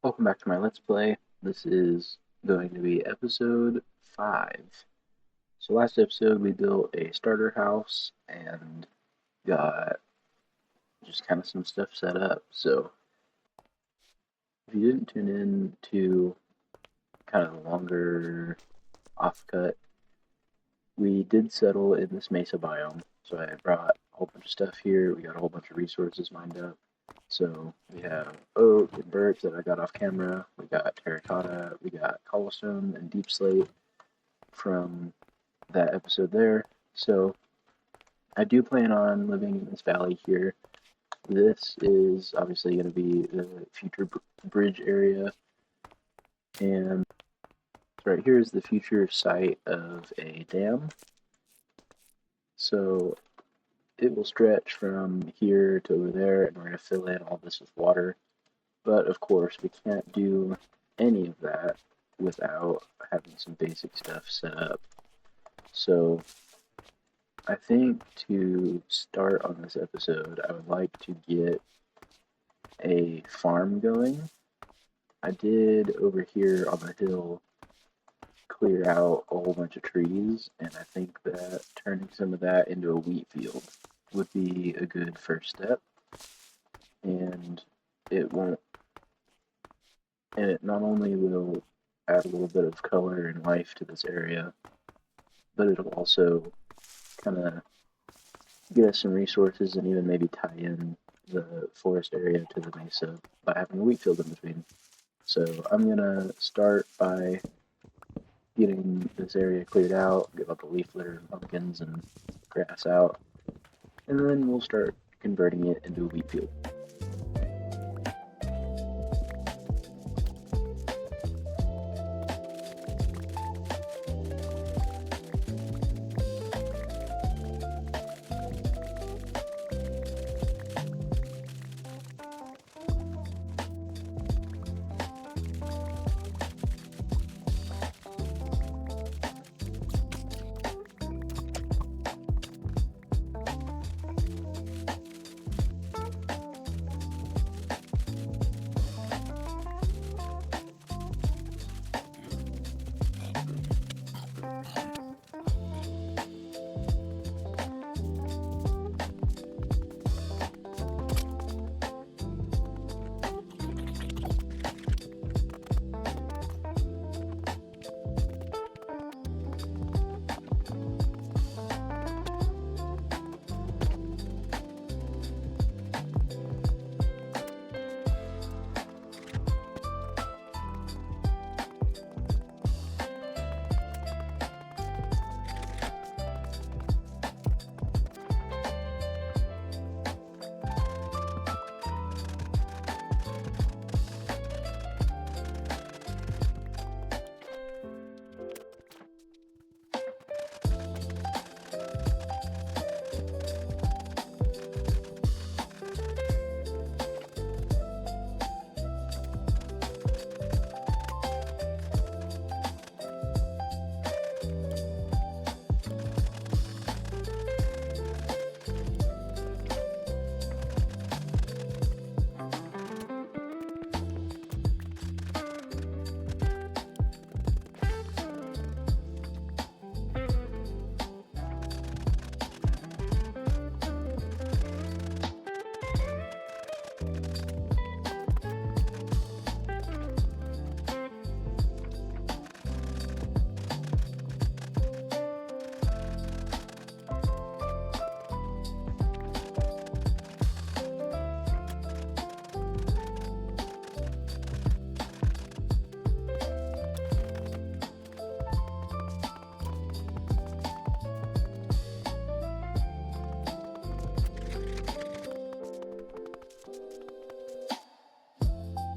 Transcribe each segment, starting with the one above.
Welcome back to my Let's Play. This is going to be episode 5. So last episode we built a starter house and got just kind of some stuff set up. So if you didn't tune in to kind of the longer offcut, we did settle in this mesa biome. So I brought a whole bunch of stuff here. We got a whole bunch of resources mined up. So we have oak and birch that I got off camera. We got terracotta. We got cobblestone and deep slate from that episode there. So I do plan on living in this valley here. This is obviously going to be the future bridge area, and right here is the future site of a dam. So it will stretch from here to over there, and we're going to fill in all this with water. But of course, we can't do any of that without having some basic stuff set up. So I think to start on this episode, I would like to get a farm going. I did over here on the hill clear out a whole bunch of trees, and I think that turning some of that into a wheat field would be a good first step. And it won't, and it not only will add a little bit of color and life to this area, but it'll also kind of get us some resources and even maybe tie in the forest area to the mesa by having a wheat field in between. So I'm gonna start by getting this area cleared out, get all the leaf litter and pumpkins and grass out, and then we'll start converting it into a wheat field.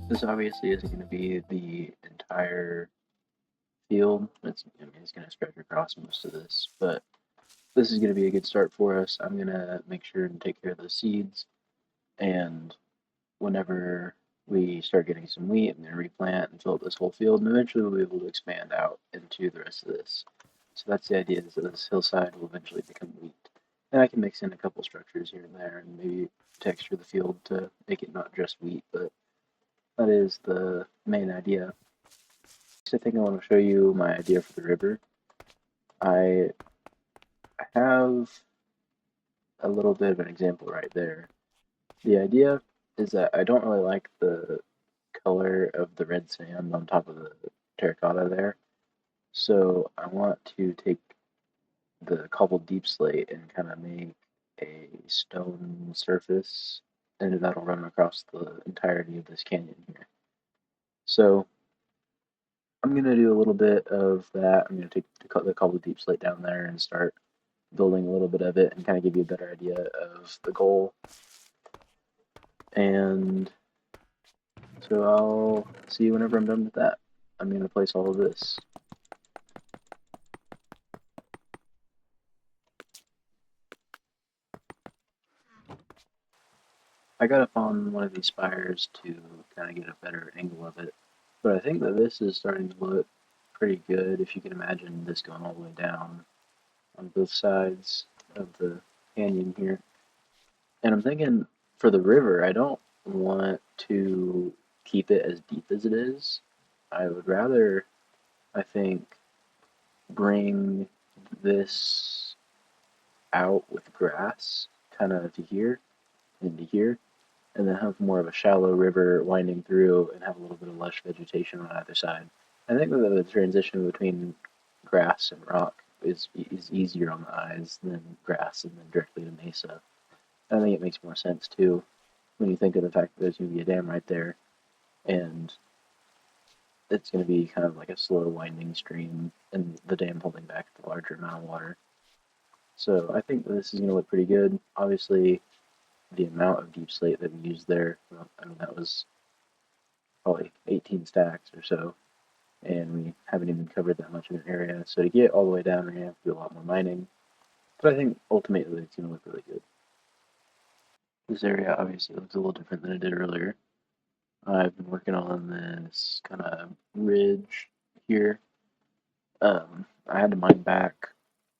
This obviously isn't going to be the entire field. It's going to stretch across most of this, but this is going to be a good start for us. I'm going to make sure and take care of those seeds, and whenever we start getting some wheat, I'm going to replant and fill up this whole field, and eventually we'll be able to expand out into the rest of this. So that's the idea, is that this hillside will eventually become wheat. And I can mix in a couple structures here and there, and maybe texture the field to make it not just wheat, but that is the main idea. Next, I think I want to show you my idea for the river. I have a little bit of an example right there. The idea is that I don't really like the color of the red sand on top of the terracotta there. So I want to take the cobbled deep slate and kind of make a stone surface, and that'll run across the entirety of this canyon here. So I'm going to do a little bit of that. I'm going to take the cobbled deep slate down there and start building a little bit of it and kind of give you a better idea of the goal. And so I'll see you whenever I'm done with that. I'm going to place all of this. I got up on one of these spires to kind of get a better angle of it, but I think that this is starting to look pretty good if you can imagine this going all the way down on both sides of the canyon here. And I'm thinking for the river, I don't want to keep it as deep as it is. I would rather, I think, bring this out with grass kind of to here, into here, and then have more of a shallow river winding through and have a little bit of lush vegetation on either side. I think that the transition between grass and rock is easier on the eyes than grass and then directly to mesa. I think it makes more sense too when you think of the fact that there's going to be a dam right there, and it's going to be kind of like a slow winding stream, and the dam holding back the larger amount of water. So I think this is going to look pretty good. Obviously, the amount of deep slate that we used there, well, I mean, that was probably 18 stacks or so, and we haven't even covered that much of an area. So to get all the way down, we're going to have to do a lot more mining. But I think ultimately it's going to look really good. This area obviously looks a little different than it did earlier. I've been working on this kind of ridge here. I had to mine back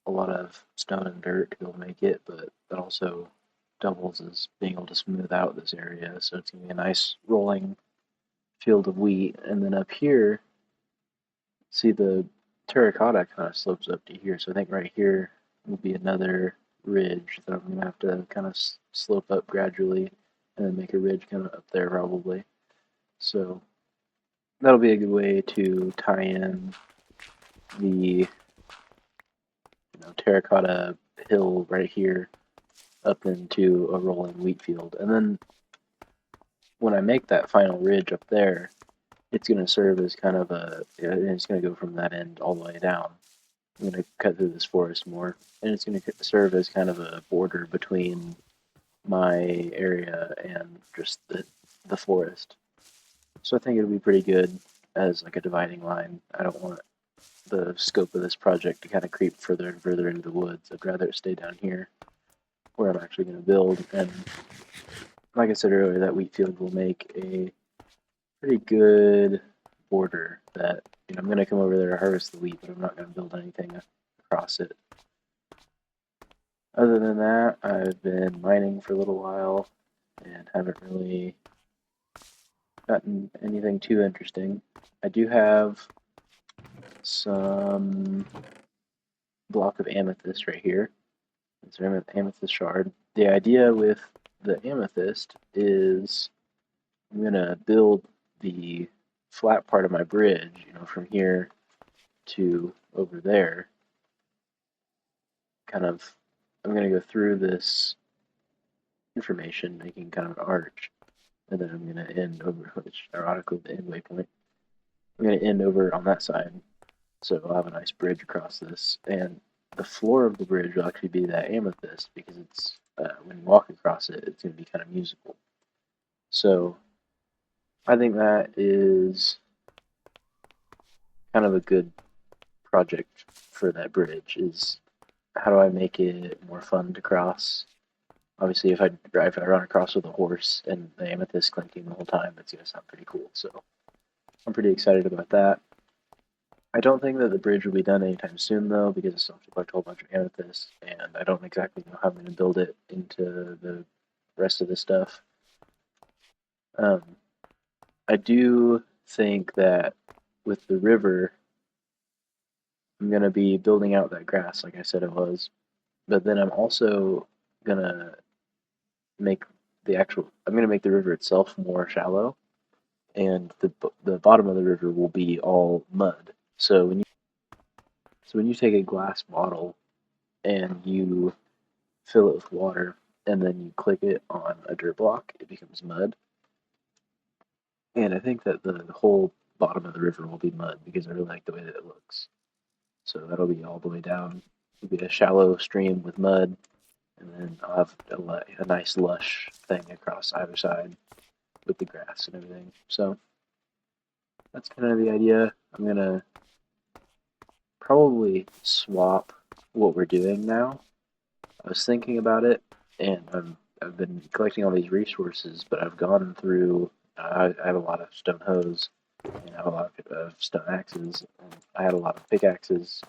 a lot of stone and dirt to be able to make it, but that also doubles as being able to smooth out this area. So it's going to be a nice rolling field of wheat. And then up here, see the terracotta kind of slopes up to here. So I think right here will be another ridge that I'm going to have to kind of slope up gradually and then make a ridge kind of up there probably. So that'll be a good way to tie in the terracotta hill right here up into a rolling wheat field. And then when I make that final ridge up there, it's going to serve as kind of it's going to go from that end all the way down. I'm going to cut through this forest more, and it's going to serve as kind of a border between my area and just the forest. So I think it'll be pretty good as like a dividing line. I don't want the scope of this project to kind of creep further and further into the woods. I'd rather it stay down here where I'm actually going to build. And like I said earlier, that wheat field will make a pretty good border that, I'm going to come over there to harvest the wheat, but I'm not going to build anything across it. Other than that, I've been mining for a little while and haven't really gotten anything too interesting. I do have some block of amethyst right here. It's an amethyst shard. The idea with the amethyst is I'm going to build the flat part of my bridge, from here to over there. I'm going to go through this information, making kind of an arch, and then I'm going to end over, which ironically the end waypoint. I'm going to end over on that side, so I'll have a nice bridge across this, and the floor of the bridge will actually be that amethyst because it's when you walk across it, it's going to be kind of musical. So I think that is kind of a good project for that bridge. Is how do I make it more fun to cross? Obviously, if I run across with a horse and the amethyst clinking the whole time, it's going to sound pretty cool. So I'm pretty excited about that. I don't think that the bridge will be done anytime soon, though, because I still have to collect a whole bunch of amethyst, and I don't exactly know how I'm going to build it into the rest of the stuff. I do think that with the river, I'm gonna be building out that grass like I said I was, but then I'm also gonna make I'm gonna make the river itself more shallow, and the bottom of the river will be all mud. So when you take a glass bottle and you fill it with water, and then you click it on a dirt block, it becomes mud. And I think that the whole bottom of the river will be mud because I really like the way that it looks. So that'll be all the way down. It'll be a shallow stream with mud, and then I'll have a nice lush thing across either side with the grass and everything. So that's kind of the idea. I'm gonna probably swap what we're doing now. I was thinking about it, and I've been collecting all these resources, but I've gone through. I have a lot of stone hoes, and I have a lot of stone axes, and I had a lot of pickaxes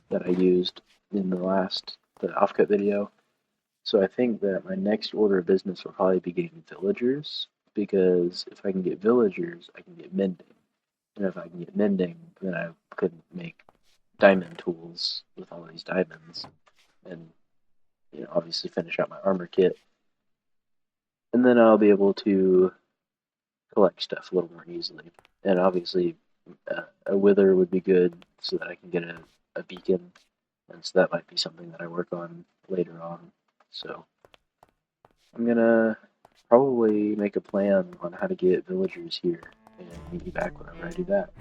that I used in the offcut video. So I think that my next order of business will probably be getting villagers, because if I can get villagers, I can get mending. And if I can get mending, then I could make diamond tools with all these diamonds, and obviously finish out my armor kit. And then I'll be able to collect stuff a little more easily. And obviously, a wither would be good so that I can get a beacon, and so that might be something that I work on later on. So I'm gonna probably make a plan on how to get villagers here and meet you back whenever I do that.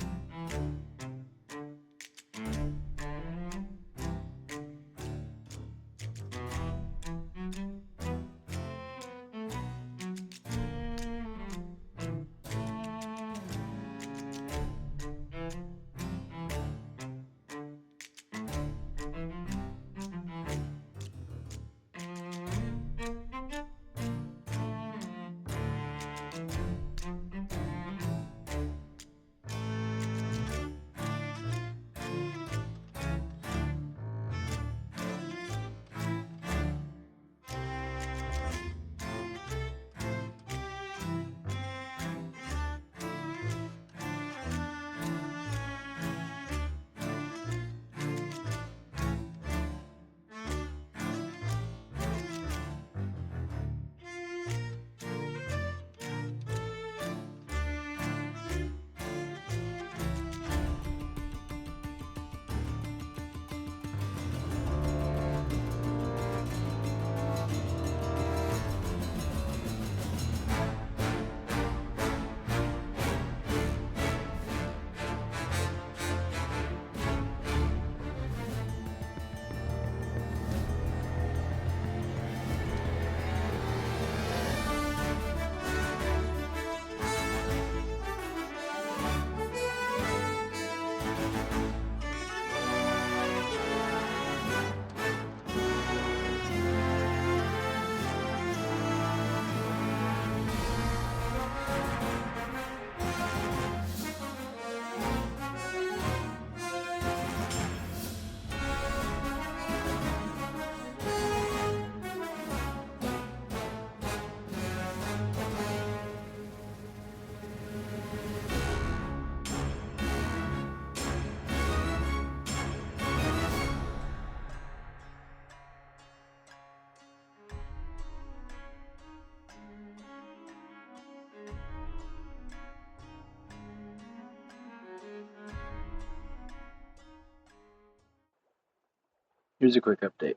Here's a quick update.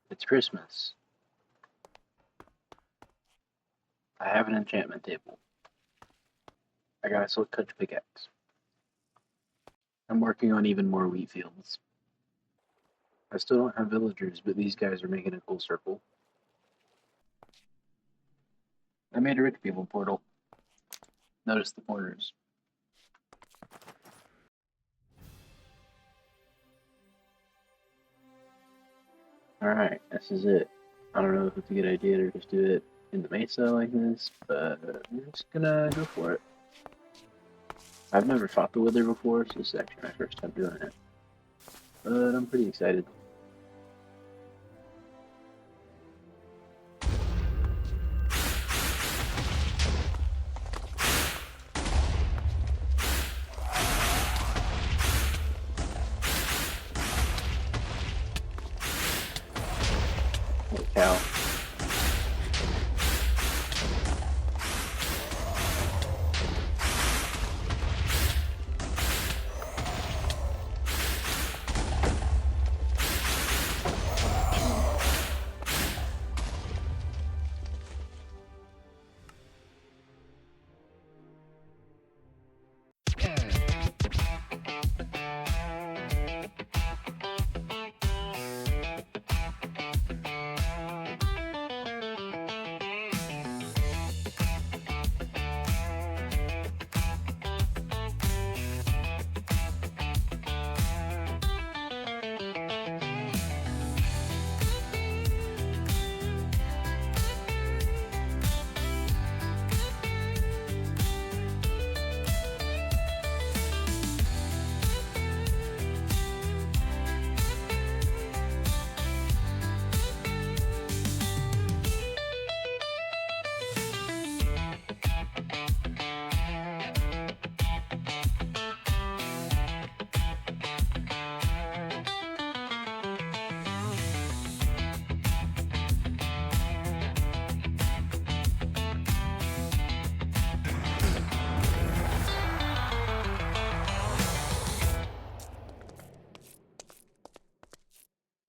It's Christmas. I have an enchantment table. I got a silk touch pickaxe. I'm working on even more wheat fields. I still don't have villagers, but these guys are making a cool circle. I made a rich people portal. Notice the borders. Alright, this is it. I don't know if it's a good idea to just do it in the mesa like this, but I'm just gonna go for it. I've never fought the wither before, so this is actually my first time doing it. But I'm pretty excited.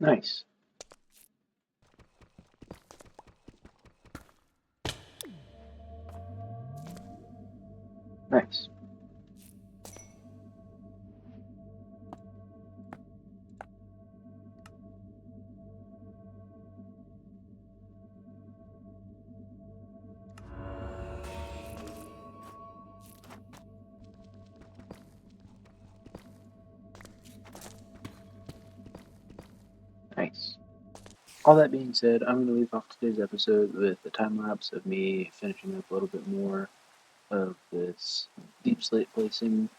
Nice. Nice. Nice. All that being said, I'm going to leave off today's episode with a time lapse of me finishing up a little bit more of this deep slate placing.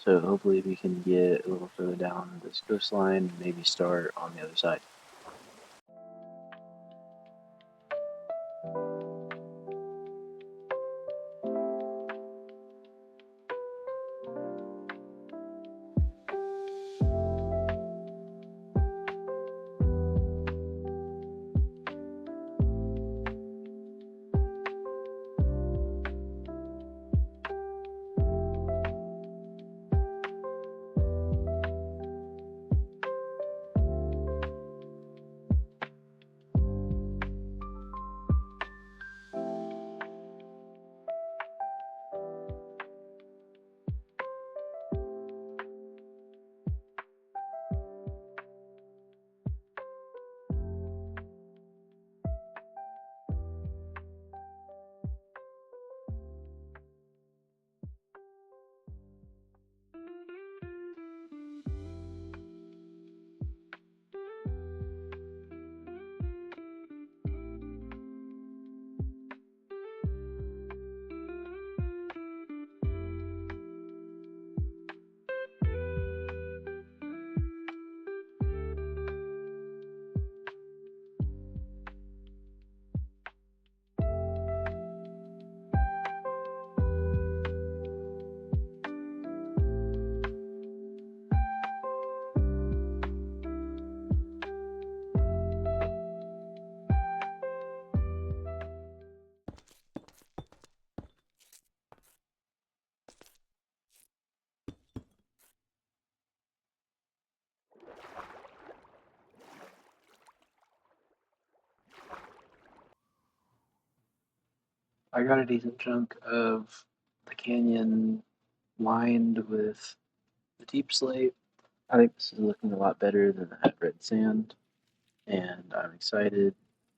So hopefully we can get a little further down this coastline and maybe start on the other side. I got a decent chunk of the canyon lined with the deep slate. I think this is looking a lot better than that red sand, and I'm excited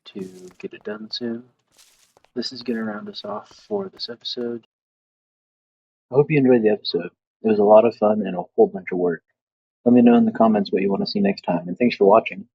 to get it done soon. This is going to round us off for this episode. I hope you enjoyed the episode. It was a lot of fun and a whole bunch of work. Let me know in the comments what you want to see next time, and thanks for watching.